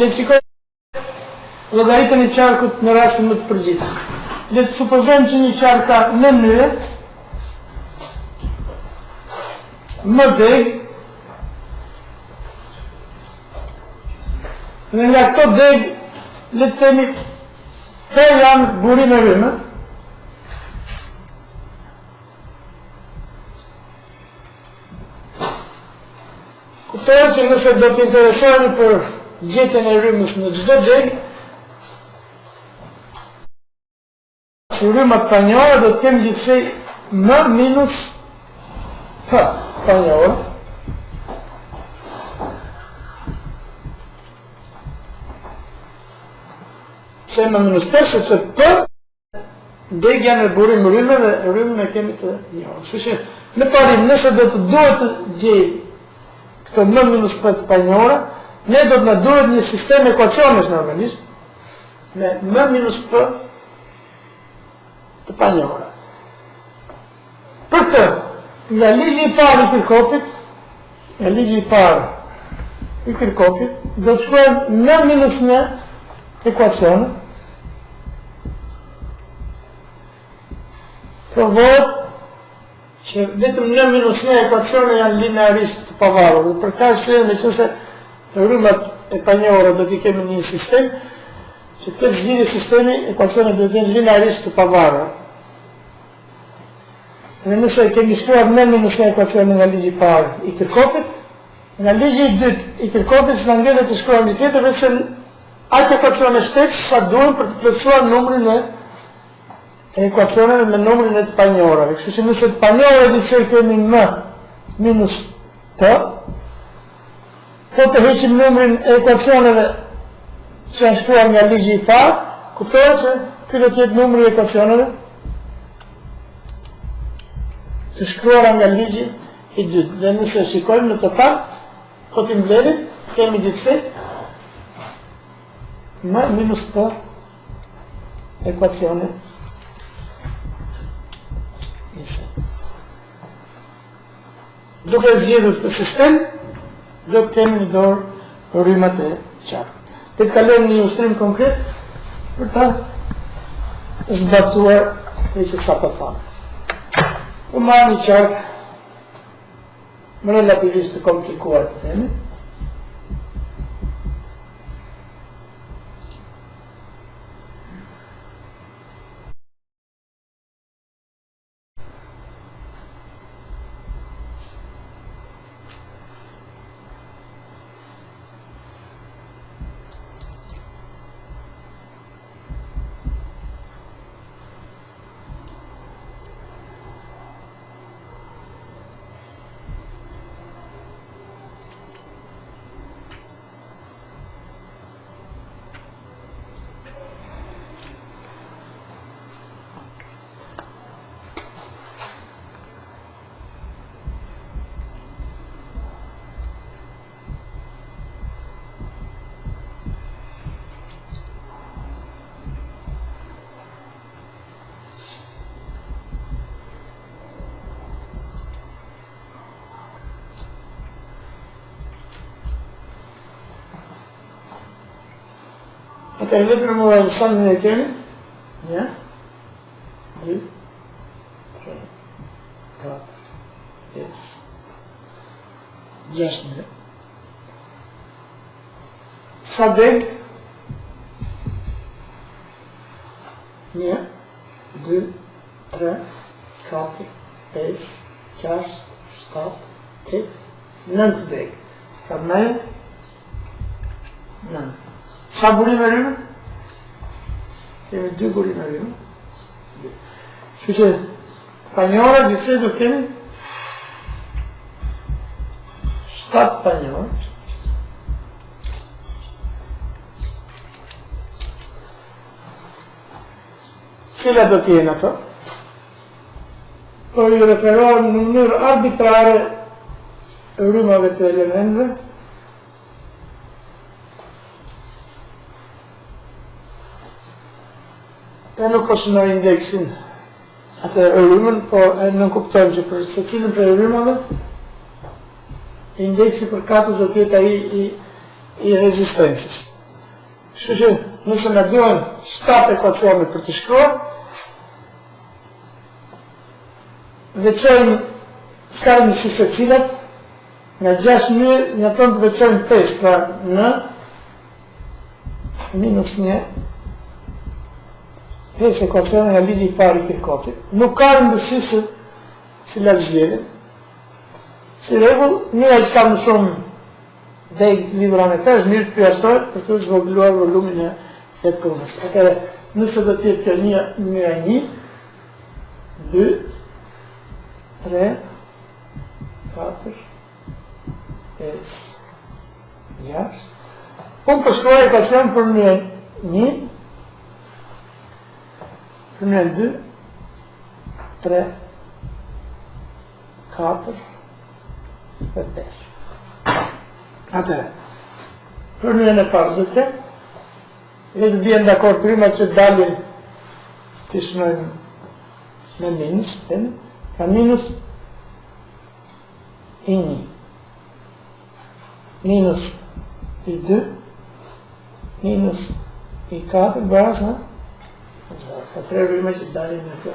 Le të shikojmë llogaritën e qarkut në rastin më të përgjithshëm. Le të supozojmë që një qark ka në mënyrë më deg, dhe nga këto deg, le të themi, këto janë burime rrymë. Kuptohet që nëse do të interesojnë për gjetjen e rrymës në çdo deg, rrymat panjore do të kemi gjithsej m minus f panjore. Pse m minus p, sepse p deg janë e burim rrymë dhe rrymën e kemi të njohur. Kështu që në parim, nëse do të duhet të gjej këto m minus p të panjore, ne do të na duhet një sistem ekuacionesh normalisht me m minus p të panjore. Për këtë, nga ligji i parë i Kirchhoffit, do të shkruajmë n minus n ekuacione. Provohet që vetëm n minus n ekuacione janë linearisht të pavarur. Dhe për këtë arsye, meqense rrymat e panjore do t'i kemi një sistem, që të këtë zgjidhje sistemi, ekuacionet do të jenë linearisht të pavarura. Dhe nëse kemi shkruar n minus n ekuacione nga ligji i parë i Kirchhoffit, nga ligji i dytë i Kirchhoffit s'na ngjelet të shkruajmë gjë tjetër vetëm se aq ekuacione shtet sa duhen për të plotësuar numrin e ekuacioneve me numrin e të panjorave. Kështu që nëse të panjore gjithsej kemi m minus t, po të heqim numrin e ekuacioneve që janë shkruar nga ligji i parë, kuptohet që ky do të jetë numri i ekuacioneve të shkruara nga ligji i dytë. Dhe nëse shikojmë në total, po t'i mbledhim, kemi gjithsej m minus p ekuacione. Duke zgjedhur këtë sistem, do të kemi në dorë rrymat e qarkut. Le të kalojmë një ushtrim konkret për ta zbatuar këtë që sapo thamë. U marr një qark relativisht të komplikuar, të themi. Atëherë vetëm në vazhdimën e kemi. 1, 2, 3, 4, 5, 6. Sa deg? 1, 2, 3, 4, 5, 6, 7, 8, 9 deg. Ka 9. Sa burime rrymë? Kemi 2 burime rrymë. Kështu që të panjore gjithsej do të kemi 7 panjore. Cila do t'jenë ato? Po i referohen në mënyrë arbitrare rrymave të elementëve. E nuk është në indeksin atë rrymën, po e nënkuptojmë që për secilin për rrymave, indeksi për katës do të jetë ai i rezistencës. Kështu që nëse na duhen 7 ekuacione për të shkruar, veçojmë s'ka në si se cilat, nga 6 mënyrë, një tonë të veçojmë 5, pra në minus 1, 5 ekuacione nga ligji i parë i Kirchhoffit. Nuk ka rëndësi se cilat zgjedhin. Si rregull, njëra që ka më shumë degë të libra me të, është mirë të përjashtohet për të zvogëluar volumin e punës. Atëherë, nëse do të jetë kjo njëra 1, 2, 3, 4, 5, 6. Unë përshkruaj ekuacion për njërën 1, për njërën 2, 3, 4 dhe 5. Atëherë, për njërën e parë zëtke, le të bjen dakord primat që dalin të shnojnë me minus, ka minus i 1, minus i 2, minus i 4, baras, ka 3 rrime që dalin me kjo.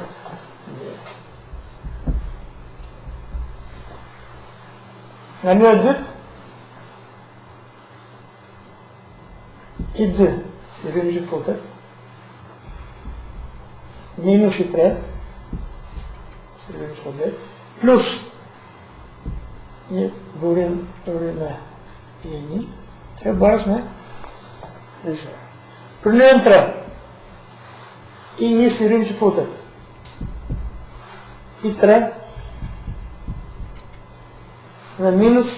Nga një e dytë, i 2, si rrimë që futet, minus i 3, si rrimë që futet, plus një burim e i 1, që baras me 0. Për një e 3, i 1 si rrimë që futet, i 3, dhe minus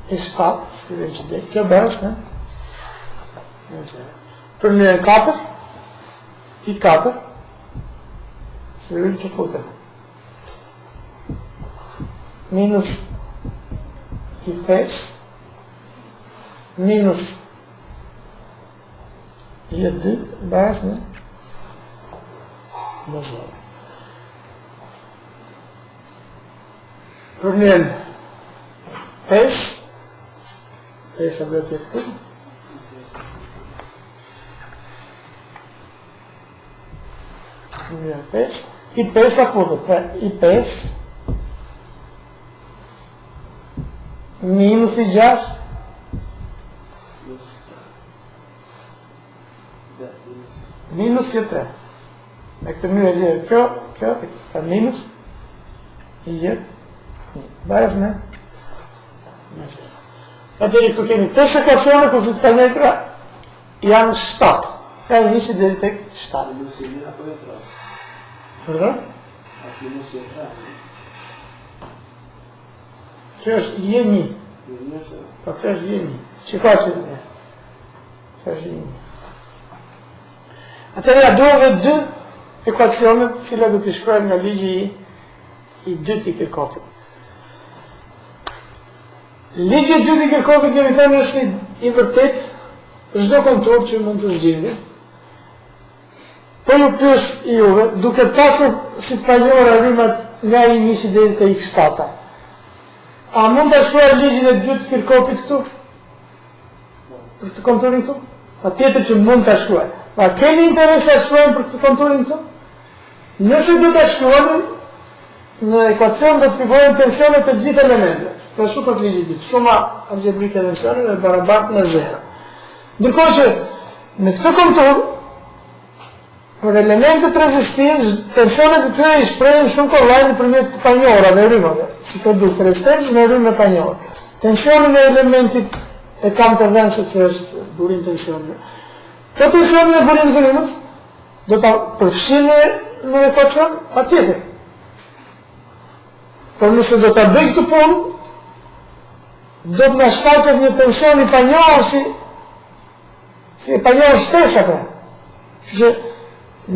i 7, si rrimë që dhe, kjo baras me 0. Për një e 4, i 4, si rrimë që futet, minus i 5, minus i 2, baras me 0. Për njën 5, 5 a bëtë e këtu, njën 5, i 5 a futet, pra i 5, minus i 6, minus i 3. Me këtë mënyrë e lidhë kjo, ka minus i 1, baras me 0. Atëri ku kemi 5 ekuacione, ku si të panjetra janë 7. Ka e njësi dhe tek 7. Minus i 1 apo e 3? Përdoj? Ashtë minus i 3? Kjo është i 1. Pa kjo është i 1. Që ka kjo dhe? Kjo është i 1. Atëri a duhe dhe 2 ekuacionet cila do t'i shkruajmë nga ligji i 2 i Kirchhoffit. Ligji i 2 i Kirchhoffit kemi thënë është i vërtet për çdo kontur që mund të zgjidhni. Po ju pyes juve, duke pasur si të panjohura rrymat nga i 1 deri te x7. A mund të shkruaj ligjin e 2 të Kirchhoffit këtu? Për të konturin këtu? Patjetër që mund të shkruaj. Pa keni interes të shkruajmë për të konturin këtu? Nëse do të shkruajmë, në ekuacion do të figurojnë tensionet të gjithë elementet. Të ashtu për ligji i dytë, shuma algebrike tensione dhe barabartë në 0. Ndërkohë që në këtë kontur, për elementet rezistiv, tensionet të tyre i shprehen shumë kollaj nëpërmjet të panjohura dhe rrymave, si produkt restencës me rrymë panjohur. Tensionin e elementit e kam të vënë sepse është burim tensioni. Po tensionin e burimit të rrymës do ta përfshijmë në ekuacion patjetër. Por nëse do ta bëj këtë punë, do të na shfaqet një tension i panjohur si e panjohur shtesë atë. Që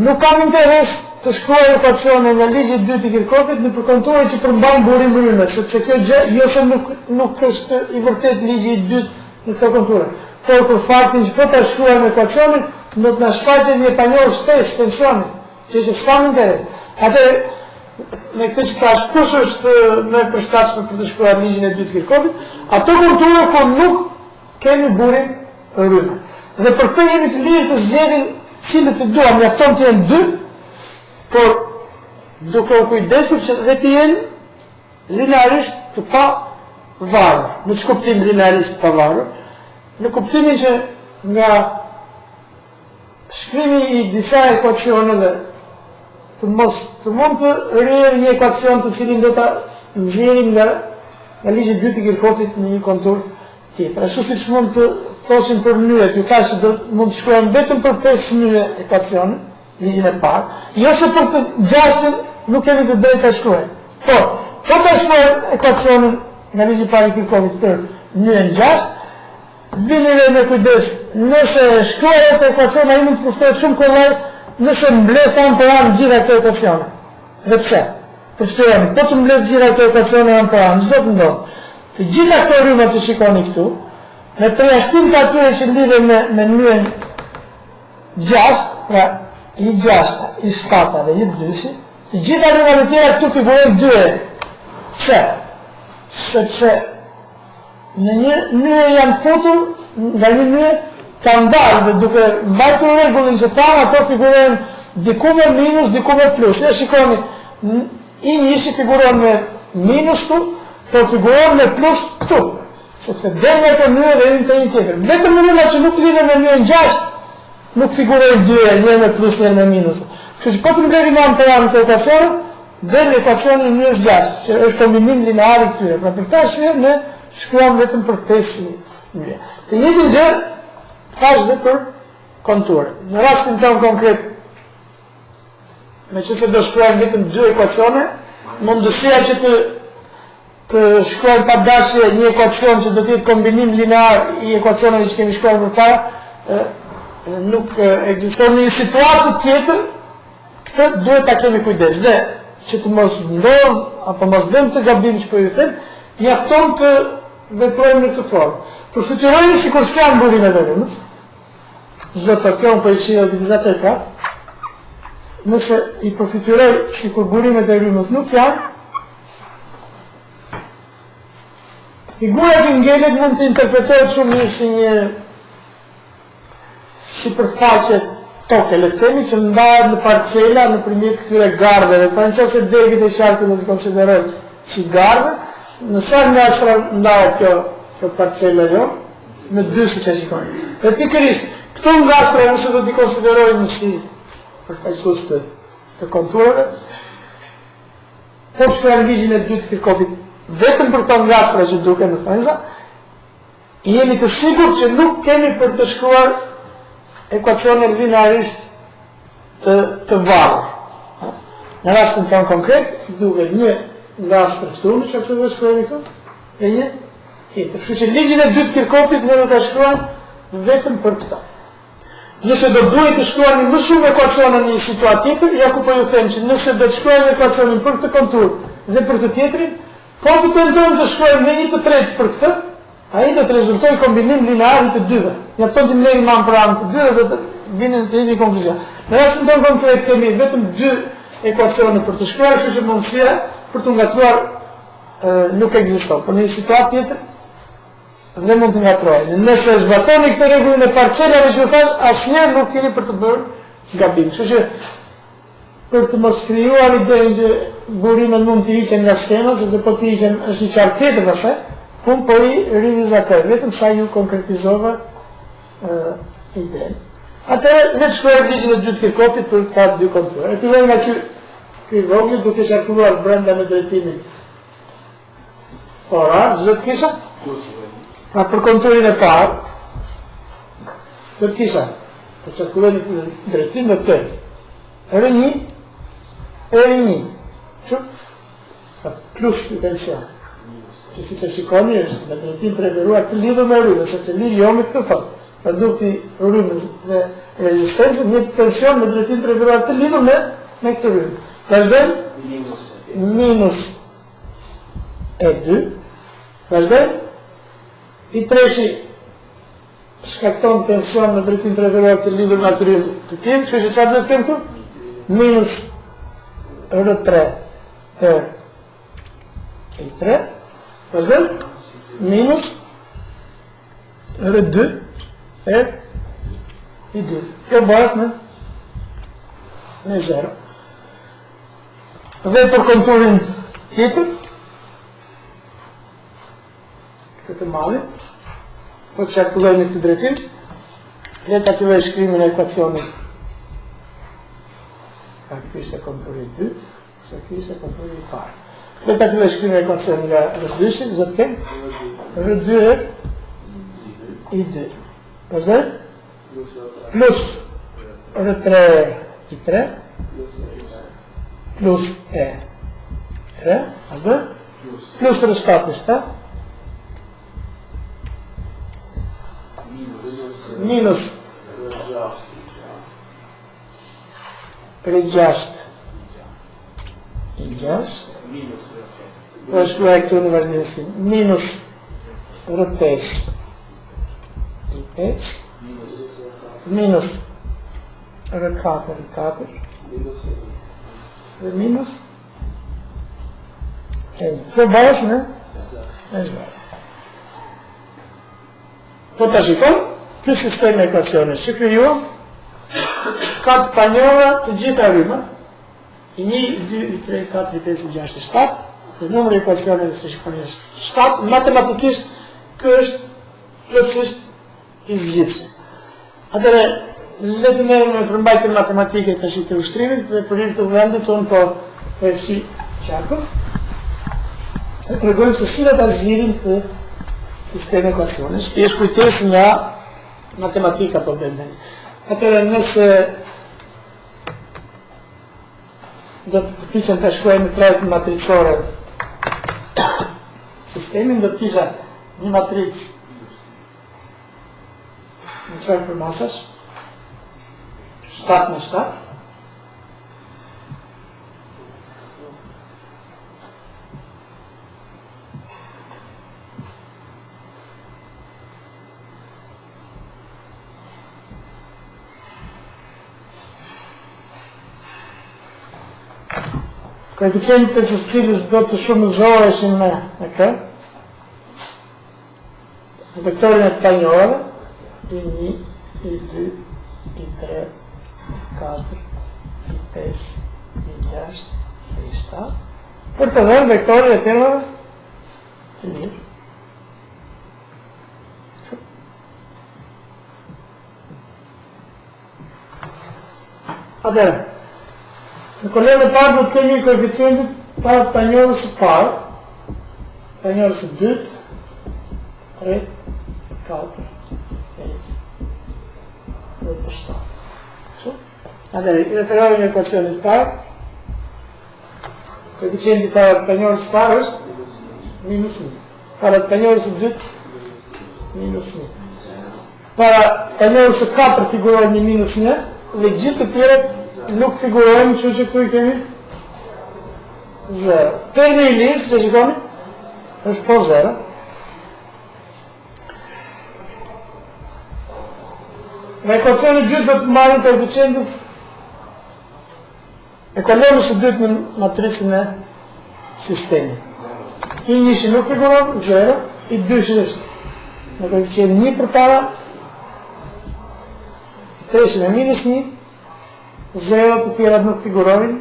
nuk kam interes të shkruaj ekuacione nga ligji i 2 i Kirchhoffit në përkontuar që përmban burim rrymë, sepse kjo gjë jo se nuk është i vërtet ligji i 2 në këtë konturë. Por për faktin që po ta shkruajmë ekuacionin, do të na shfaqet një panjohur shtesë tensioni, që s'kam interes. Atë me këtë që tash kush është më përshtatshëm për të shkruar ligjin e 2 të Kirchhoffit, ato kontura ku nuk kemi burim rrymë. Dhe për këtë jemi të lirë të zgjedhim cilët të duam, mjafton të jenë 2, por duke u kujdesur që dhe të jenë linearisht të pa varur. Në që kuptim linearisht të pa varur? Në kuptimin që nga shkrimi i disa ekuacioneve të mund të rrjedhë një ekuacion të cilin do ta nxjerrim nga ligji i dytë i Kirchhoffit në një kontur tjetër. Ashtu siç mund të thoshim për nyjet, ju thash që mund të shkruajmë vetëm për 5 nyje ekuacione, ligjin e parë, jo se për të 6-ën nuk kemi të drejtë ta shkruajmë. Por, po ta shkruajmë ekuacionin nga ligji i parë i Kirchhoffit për nyjen 6, vini me kujdes, nëse shkruajet e ekuacione ai mund të kushtohet shumë kollaj nëse mbledh për anë gjitha këto ekuacione. Dhe pse? Për shpjegoni, po të mbledh gjitha këto ekuacione anë për anë, çdo të ndodh. Të gjitha këto rryma që shikoni këtu, me përjashtim të atyre që lidhen me nyjen 6, pra i 6, i 7 dhe i 2, të gjitha rrymat e tjera këtu figurojnë 2. Pse? Sepse në një nyje janë futur, nga një nyje ka ndarë dhe duke mbajtur rregullin që thamë, ato figurojnë diku me minus, diku me plus. Ja shikoni, i njëshi figuron me minus tu, por figuron me plus tu. Sepse del nga të nyje dhe të një tjetër. Vetëm rryma që nuk lidhen me nyjen 6, nuk figurojnë 2, një me plus, një me minus. Kështu që po të mbledhim anë për anë të ekuacione, del ekuacioni në nyjes 6, që është kombinim linear i këtyre. Pra për këtë arsye ne shkruam vetëm për 5 nyje. Të njëjtën gjë thash dhe për konture. Në rastin tonë konkret, meqense do shkruajmë vetëm 2 ekuacione, mundësia që të shkruajmë pa dashje një ekuacion që do të jetë kombinim linear i ekuacioneve që kemi shkruar përpara, nuk ekziston në një situatë tjetër, këtë duhet ta kemi kujdes. Dhe që të mos ndodh apo mos bëjmë të gabim që po ju them, mjafton të veprojmë në këtë formë. Përfiturojmë sikur s'kan burimet e rrymës. Çdo të kjo po i shijoj vizatër ka. Nëse i përfituroj sikur burimet e rrymës nuk janë, figura që ngelet mund të interpretohet shumë mirë si një sipërfaqe toke, le të themi, që ndahet në parcela nëpërmjet këtyre gardheve. Pra nëse degët e qarkut do të konsiderohet si gardhe, në sa ngastra ndahet kjo parcela jo, në 2 siç e shikoni. Dhe pikërisht, këto ngastra nëse do t'i konsiderojmë si përfaqësues të konturave, po shkruajmë ligjin e dytë të Kirchhoffit vetëm për këto ngastra që duken në thenza, jemi të sigurt që nuk kemi për të shkruar ekuacione linearisht të varur. Në rastin tonë konkret, duket një ngastër këtu, në që do shkruajmë këtu, e një tjetër. Kështu që ligjin e dytë Kirchhoffit ne do ta shkruajmë vetëm për këtë. Nëse do duhet të shkruajmë më shumë ekuacione në një situatë tjetër, ja ku po ju them që nëse do të shkruajmë ekuacionin për këtë kontur dhe për të tjetrin, po të tentojmë të shkruajmë në një të tretë për këtë, ai do të rezultojë kombinim linear i të dyve. Mjafton të mbledhim anë për anë të dyve dhe të vinë të një konkluzion. Në rastin tonë konkret kemi vetëm 2 ekuacione për të shkruar, kështu që mundësia për të ngatruar nuk ekziston. Por në një situatë tjetër dhe mund të ngatroheni. Nëse zbatoni këtë rregullin e parcelave që thash, asnjëherë nuk keni për të bërë gabim. Kështu që për të mos krijuar idenë që burimet mund të hiqen nga skema, sepse po të hiqen është një qark tjetër pastaj, unë po i rivizatoj, vetëm sa ju konkretizova idenë. Atëherë, le të shkruajmë ligjin e dytë Kirchhoffit për këta 2 kontura. E fillojmë nga ky vogël duke qarkulluar brenda me drejtimin orar, çdo të kisha? Pra për konturin e parë, do të kisha, të qarkullojmë në drejtim dhe të të R1, që? Plus të tension. Që si që shikoni është me drejtim preferuar të lidhur me rrymën, sepse ligji jomi këtë thotë. Produkti rrymës dhe rezistencë një tension me drejtim preferuar të lidhur me këtë rrymë. Vazhdojmë? Minus E2. Vazhdojmë? I treshi shkakton tension me drejtim preferuar të lidhur me atë rrymë të tillë, kështu që çfarë do të kem këtu? Minus R3 I3, vazhdojmë, minus R2 e i 2. Kjo bëhet në 0. Dhe për konturin tjetër, këtë të malit, po të qarkullojnë në këtë drejtim, le ta filloj shkrimin e ekuacionit. Kjo ishte konturi i dytë, kjo ishte konturi i parë. Le ta filloj shkrimin e ekuacionit nga R2-shit, zot kem? R2 e i 2. Vazhdoj? Plus R3 i 3 plus e 3, vazhdoj? Plus R7 i 7 minus R6 i 6 po shkruaj këtu në vazhdimësim minus R5 i 5 minus R4 i 4 dhe minus kjo bazë në zero. Po të shikon, kjo sistem e ekuaciones që kryuam ka të panjora të gjitha rrymat, i 1, i 2, i 3, i 4, i 5, i 6, i 7, dhe numër e ekuaciones që shikoni është 7, matematikisht kjo është plotësisht i zgjithshëm. Atëre, le të merrem me përmbajtjen matematike të ashtë të ushtrimit dhe për hirë të vendet unë po e fshi qarkën e të regojmë se si dhe ta zgjirim të sistemi ekuaciones. Jesh kujtes nga matematika po bëndeni. Atëre, nëse do të përpiqem të shkruajmë trajt matricore sistemin, do të kisha një matricë në qërë për masash 7 në 7 koeficientet së cilës do të shumëzoheshin me kë në vektorin e të panjorëve i 1, i 2, i 3, i 4, i 5, i 6, i 7, për të dhënë vektorin e termave të mirë. Atëherë, në kolegën e parë do të kemi koeficientet para të panjorës së parë, panjorës së dytë, 3, 4, 5, dhe të 7. Atëherë, i referohemi në ekuacionit parë, koeficienti para të panjorës së parë është minus 1. Para të panjorës së dytë, minus 1. Para të panjorës së 4 figurojnë një minus 1, dhe gjithë të tjeret nuk figurojnë, që këtu i kemi 0. Termi i lisë, që shikoni, është po 0. Në ekuacionit dytë do të marrim koeficientet e kolonës së dytë në matricën e sistemit. I 1 nuk figuron, 0, i 2 është në koeficient 1 për para, i 3 në minus 1, 0 të tjera nuk figurojnë,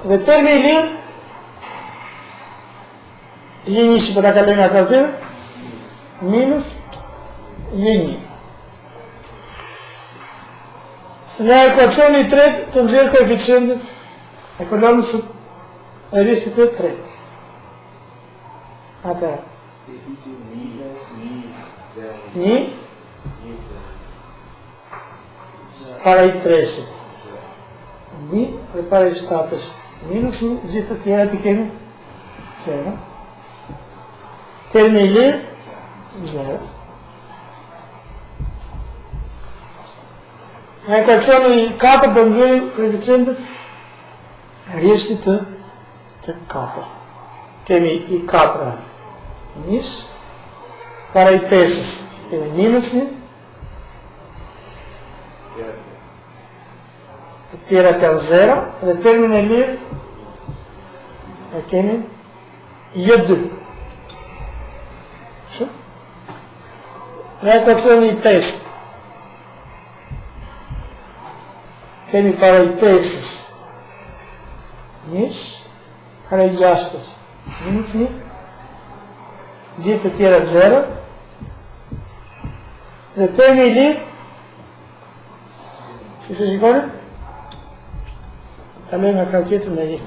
dhe termi i lirë, i 1 për ta kalojnë atë atyre, minus i 1. Në ekuacioni i tretë të nxjerr koeficientet e kolonës e ristit të tretë. Atëherë. 1 para i 3-shit. 1 dhe para i 7-shit. Minus 1, gjithë të tjera të kemi 0. Termi i lirë, 0. Në ekuacioni i 4 do nxjerrim koeficientet e rishtit të 4. Kemi i 4 nish, para i 5-ës kemi minus 1, të tjera kanë 0, dhe termin e lirë e kemi i 2. Nga ekuacioni i 5. Kemi para i 5-ës. Njësh, para i 6-ës. Minus 1. Gjithë të tjera 0. Dhe termi i lidh, si që shikoni? Kalojmë nga krau tjetër me 1.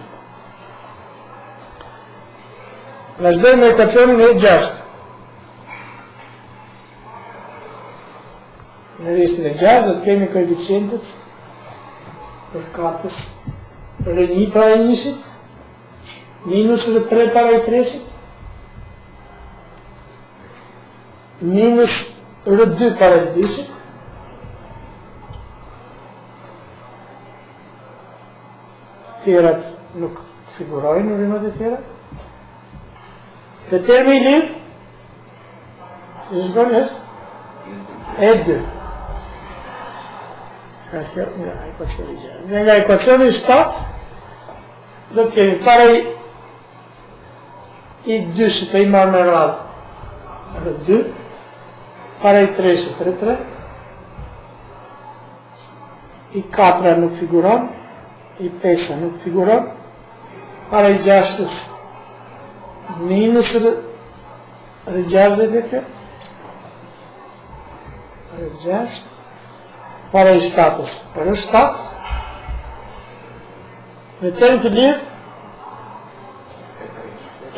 Vazhdojmë me ekuacionin e 6. Në rristin e 6 do të kemi koeficientët për katës për e 1 para e 1-shit, minus dhe 3 para e 3-shit, minus dhe 2 para e 2-shit, tjerat nuk figurojnë në rrimët e tjera. Dhe termi i lidh, si që shkoni është, e 2. Dhe nga ekuacioni 7, do të kemi para i 2-shit e i marrë me radhë rrë 2, para i 3-shit rrë 3, i 4 nuk figuron, i 5 nuk figuron, para i 6-ës minus rrë 6 dhe të kjo, rrë 6, para i 7-ës rrë 7, dhe term të lidh,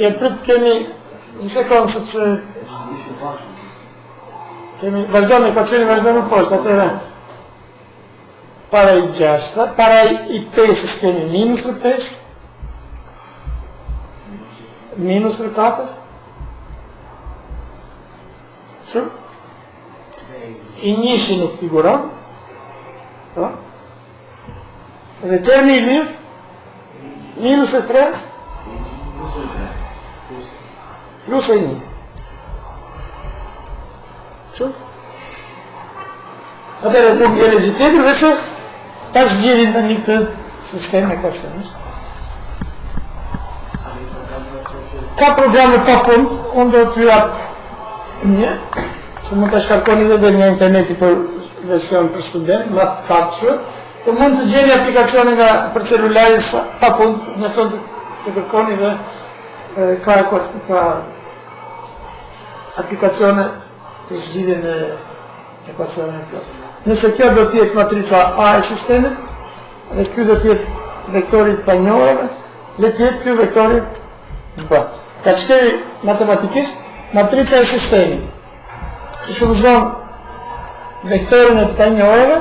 e prit kemi një sekundë sepse kemi vazhdojmë ekuacionin vazhdojmë poshtë, atëherë para i 6, para i 5-ës kemi minus rrë 5, minus rrë 4, shumë, i 1-shi nuk figuron, dhe termi i lidh, minus e 3, plus e 1. Shumë? Atëherë nuk një legjitetër, dhe se ta zgjidhin të një këtë sistem ekuacionit. Ka programe pa fund, unë do të jap një, që mund të shkarkoni dhe nga interneti për version për student, math capture, po mund të gjeni aplikacione për celularin pa fund, në fund të kërkoni dhe ka aplikacione të zgjidhjen e ekuacioneve këto. Nëse kjo do të jetë matrica A e sistemit, dhe ky do të jetë vektori i panjoreve, le të jetë ky vektori B. Ka shkruaj matematikisht matrica e sistemit, që shumëzon vektorin e të panjoreve,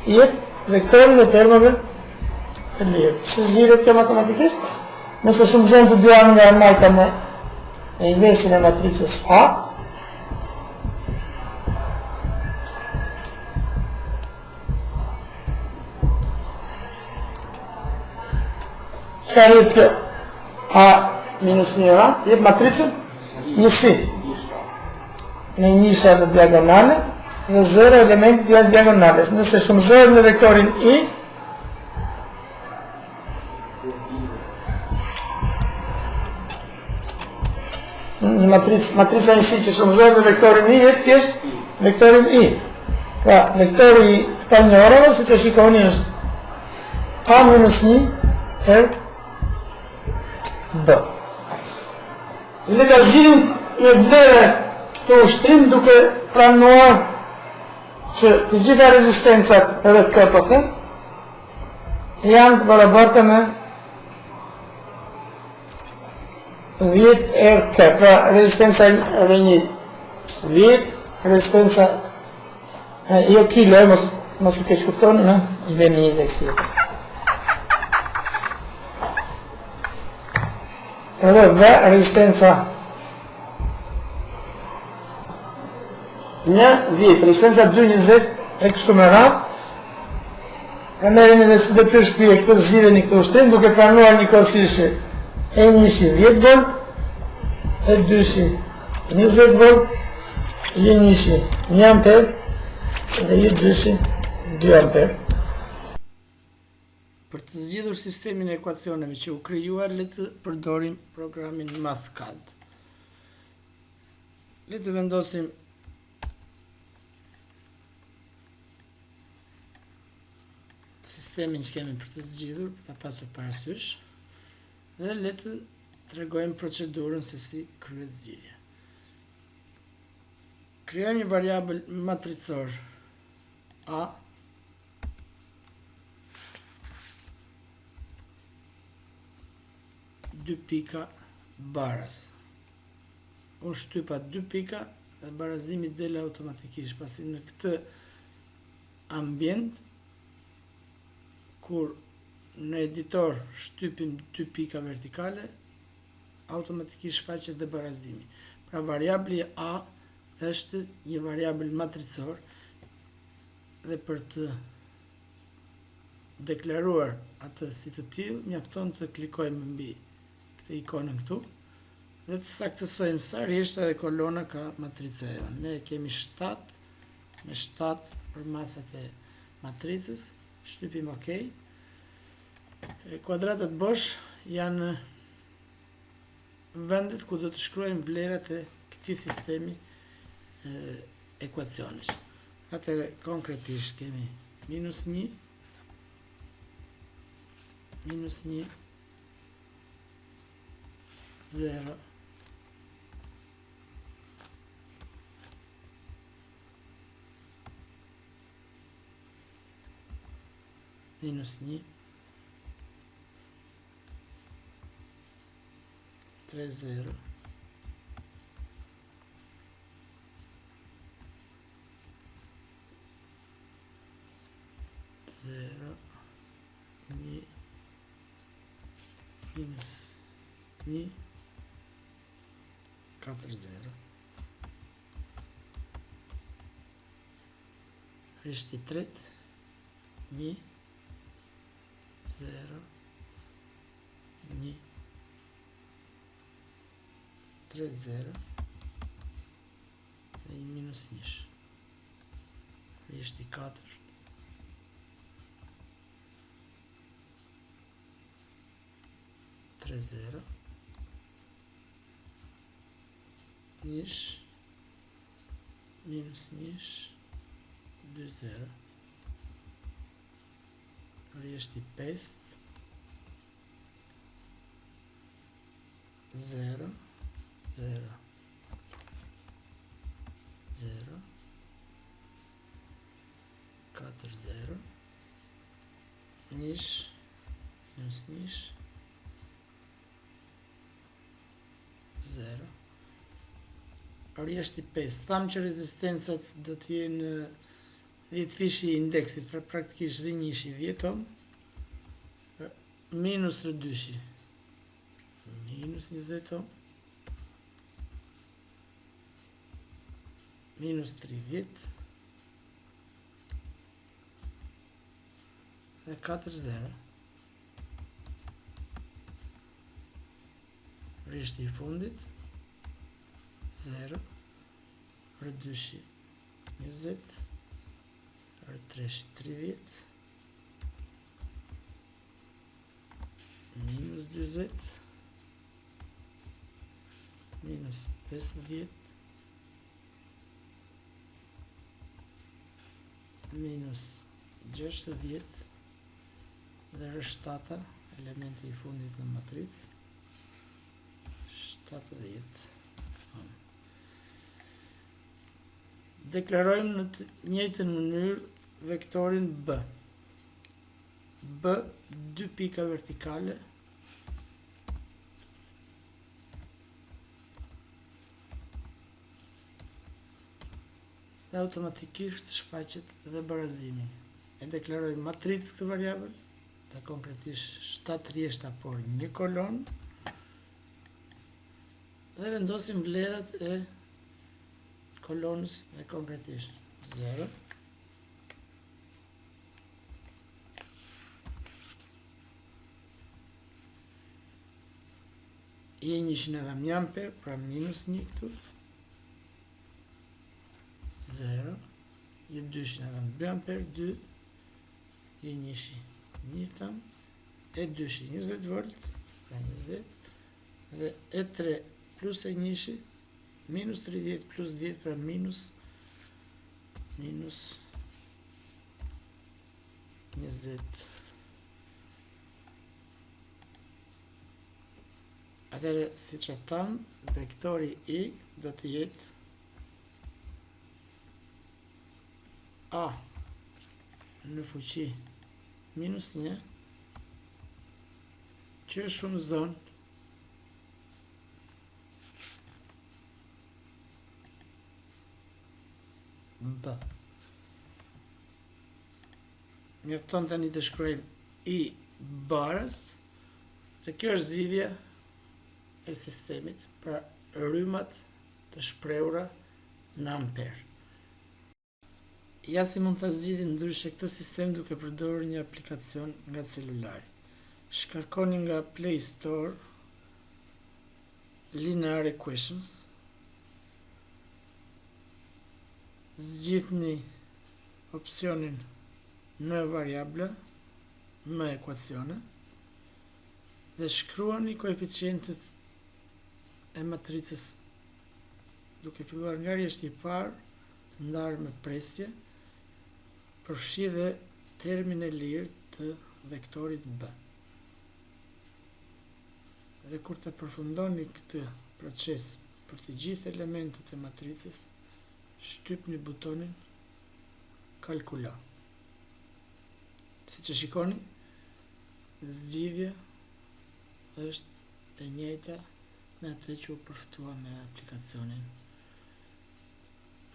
jetë vektorin e termave të lirë. Se zgjidhet kjo matematikisht, nëse shumëzon të dy anë nga majta me investin e matricës A, çfarë jetë kjo A minus 1A, jetë matricën në si, në njësha në diagonale, dhe 0 elementit jashtë diagonales. Nëse shumëzohet në vektorin I, në matrica në si që shumëzohet në vektorin I, jetë thjesht vektorin I. Pra, vektori të panjoreve, si që shikoni është A minus 1 er B. Le ta zgjidhim me vlerë të ushtrim duke pranuar që të gjitha rezistencat rrë këpëtë janë të barabarta me 10 RK, pra rezistenca rrë një 10, rezistenca jo kilo, mos u keq kuptoni, i vjen një indeks tjetër. Edhe dhe rezistenca 10, rezistenca 2,20 e kështu me radhë. Kanderin edhe si dhe për shpije këtë zgjidheni këtë ushtrim duke pranuar një kosishi e 1-shi 10 volt, e 2-shi 20 volt, e 1-shi 1 amper, dhe e 2-shi 2 amper. Për të zgjidhur sistemin e ekuacioneve që u krijuar, le të përdorim programin MathCAD. Le të vendosim sistemin që kemi për të zgjidhur, për ta pasur parasysh, dhe le të tregojmë procedurën se si kryhet zgjidhja. Krijojmë një variabël matricor A dy pika baraz. Unë shtypa 2 pika dhe barazimi del automatikisht, pasi në këtë ambient, kur në editor shtypim 2 pika vertikale, automatikisht shfaqet dhe barazimi. Pra variabli A është një variabël matricor dhe për të deklaruar atë si të tillë, mjafton të klikojmë mbi këtë ikonën këtu dhe të saktësojmë sa rishta dhe kolona ka matrica e jonë. Ne kemi 7 me 7 për masat e matricës, shtypim OK. Kuadratat bosh janë vendet ku do të shkruajmë vlerat e këtij sistemi ekuacionesh. Atëherë konkretisht kemi -1, -1, 0, -1, 3, 0, 0, 1, -1, 4, 0. Rishti i tretë, 1, 0, 1, 3, 0 dhe i -1. Rishti i katërt, 3, 0, 1, -1, 2, 0. Rishti i pestë, 0, 0, 0, 4, 0, 1, -1, 0. Rishti i pestë, thamë që rezistencat do të jenë 10 fishi i indeksit, pra praktikisht rrinjishi 10 ohm, minus rëdyshi, minus 20 ohm, minus 30 dhe 4, 0. Rishti i fundit, 0, rëdyshi 20, rëtreshi 30, minus 20, minus 50, minus 60 dhe rështata, elementi i fundit në matricë, 70. Deklarojmë në të njëjtën mënyrë vektorin B. B, 2 pika vertikale, dhe automatikisht shfaqet dhe barazimi. E deklarojmë matricë këtë variabël, dhe konkretisht 7 rjeshta por 1 kolon, dhe vendosim vlerat e kolonës dhe konkretisht 0, i 100 edhe mjamper, pra -1 këtu, 0, i 200 edhe mjamper, 2, i 100 1 tam, e 200 20 volt, pra 20, dhe e 3 plus e 100, minus 30 plus 10, pra minus 20 Atëherë, si që thamë, vektori I do të jetë A në fuqi minus 1 që shumëzon B. Mjafton tani të shkruajmë I barës, dhe kjo është zgjidhja e sistemit për rrymat të shprehura në amper. Ja si mund të zgjidhim ndryshe këtë sistem duke përdorur një aplikacion nga celulari. Shkarkoni nga Play Store Linear Equations, zgjidhni opsionin në variabla, në ekuacione, dhe shkruani koeficientet e matricës duke filluar nga rjeshtja e parë të ndarë me presje, përfshi dhe termin e lirë të vektorit B. Dhe kur të përfundoni këtë proces për të gjithë elementet e matricës, shtypni butonin kalkula. Si që shikoni, zgjidhja është e njëjta me atë që u përfitua me aplikacionin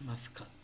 MathCAD.